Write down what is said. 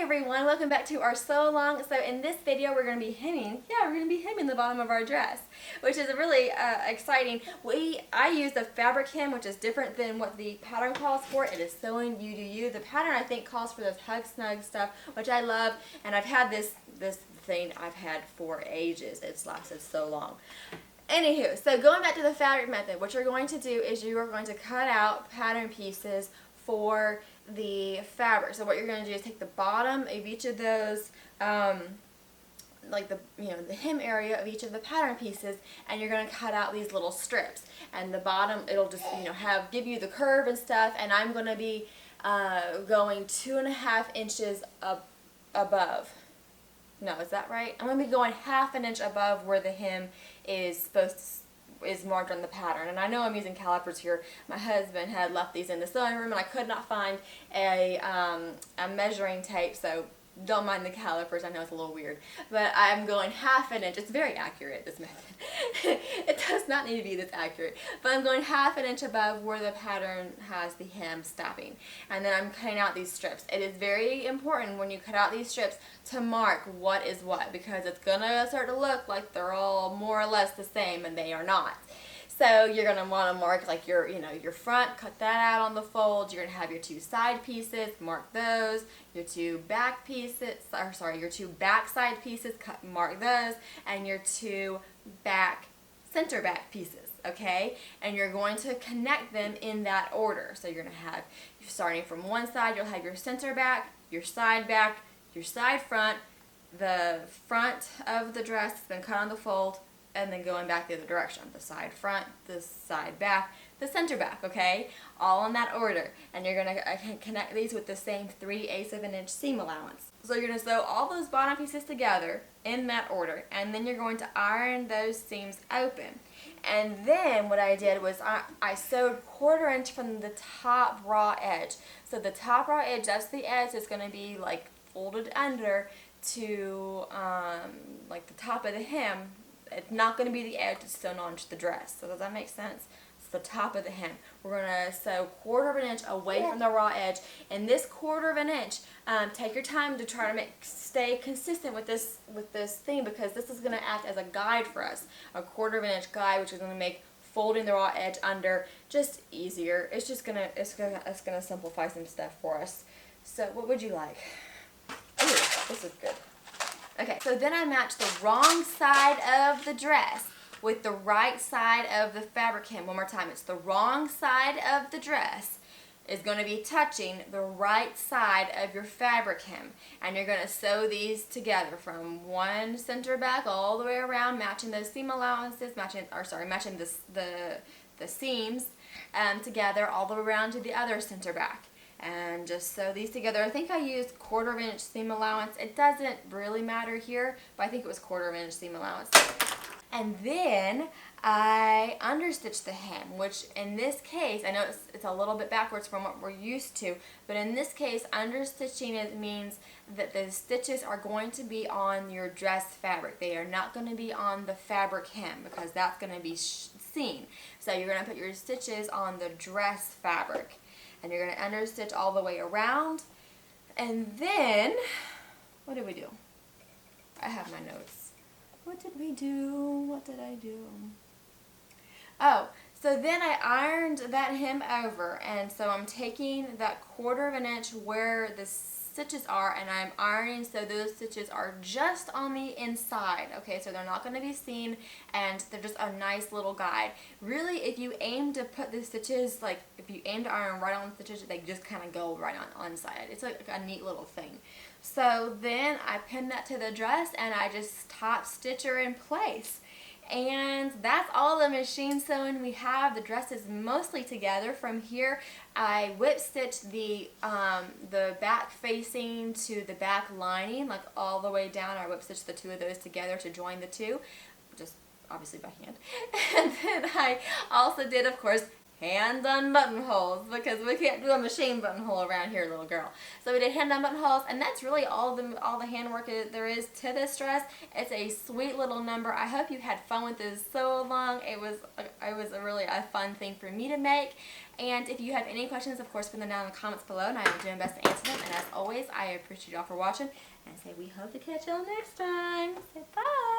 everyone, welcome back to our sew along. So in this video we're going to be hemming, the bottom of our dress, which is really exciting. I use the fabric hem, which is different than what the pattern calls for. It is sewing you do you. The pattern I think calls for this hug snug stuff, which I love, and I've had this thing I've had for ages. It's lasted so long. Anywho, so going back to the fabric method, what you're going to do is you are going to cut out pattern pieces for the fabric. So what you're going to do is take the bottom of each of those, like the hem area of each of the pattern pieces, and you're going to cut out these little strips. And the bottom, it'll just give you the curve and stuff. And I'm going to be going 2.5 inches above. No, is that right? I'm going to be going 1/2 inch above where the hem is marked on the pattern. And I know I'm using calipers here. My husband had left these in the sewing room, and I could not find a measuring tape, so don't mind the calipers. I know it's a little weird, but I'm going 1/2 inch. It's very accurate, this method. It does not need to be this accurate, but I'm going 1/2 inch above where the pattern has the hem stopping, and then I'm cutting out these strips. It is very important when you cut out these strips to mark what is what, because it's gonna start to look like they're all more or less the same, and they are not. So you're going to want to mark like your front, cut that out on the fold. You're going to have your 2 side pieces, mark those. Your 2 back pieces, your 2 back side pieces, mark those, and your 2 center back pieces, okay? And you're going to connect them in that order. So you're going to have, starting from one side, you'll have your center back, your side front, the front of the dress has been cut on the fold, and then going back the other direction. The side front, the side back, the center back, okay? All in that order. And you're going to connect these with the same 3/8 of an inch seam allowance. So you're going to sew all those bottom pieces together in that order, and then you're going to iron those seams open. And then what I did was I sewed 1/4 inch from the top raw edge. So the top raw edge, that's the edge that's going to be like folded under to like the top of the hem. It's not going to be the edge that's sewn onto the dress. So does that make sense? It's the top of the hem. We're going to sew 1/4 inch away from the raw edge. And this 1/4 inch, take your time to try to stay consistent with this thing, because this is going to act as a guide for us. A 1/4 inch guide, which is going to make folding the raw edge under just easier. It's just going to simplify some stuff for us. So what would you like? Ooh, this is good. Okay, so then I matched the wrong side of the dress with the right side of the fabric hem. One more time. It's the wrong side of the dress is going to be touching the right side of your fabric hem. And you're going to sew these together from one center back all the way around, matching those seam allowances, matching the seams together all the way around to the other center back. And just sew these together. I think I used 1/4 inch seam allowance. It doesn't really matter here, but I think it was 1/4 inch seam allowance. And then I understitched the hem, which in this case, I know it's a little bit backwards from what we're used to, but in this case, understitching means that the stitches are going to be on your dress fabric. They are not going to be on the fabric hem, because that's going to be seen. So you're going to put your stitches on the dress fabric. And you're going to understitch all the way around. And then, what did we do? I have my notes. What did we do? What did I do? Oh, so then I ironed that hem over. And so I'm taking that 1/4 inch where the stitches are, and I'm ironing so those stitches are just on the inside. Okay, so they're not going to be seen, and they're just a nice little guide. Really, if you aim to put the stitches, like if you aim to iron right on the stitches, they just kind of go right on inside. It's like a neat little thing. So then I pinned that to the dress, and I just top stitch her in place. And that's all the machine sewing we have. The dress is mostly together. From here, I whip stitched the back facing to the back lining, like all the way down. I whip stitched the 2 of those together to join the 2, just obviously by hand. And then I also did, of course, hand-done buttonholes because we can't do a machine buttonhole around here, little girl. So we did hand-done buttonholes, and that's really all the handwork there is to this dress. It's a sweet little number. I hope you had fun with this sew along. It was really a fun thing for me to make. And if you have any questions, of course, put them down in the comments below, and I will do my best to answer them. And as always, I appreciate y'all for watching, and say we hope to catch y'all next time. Say bye.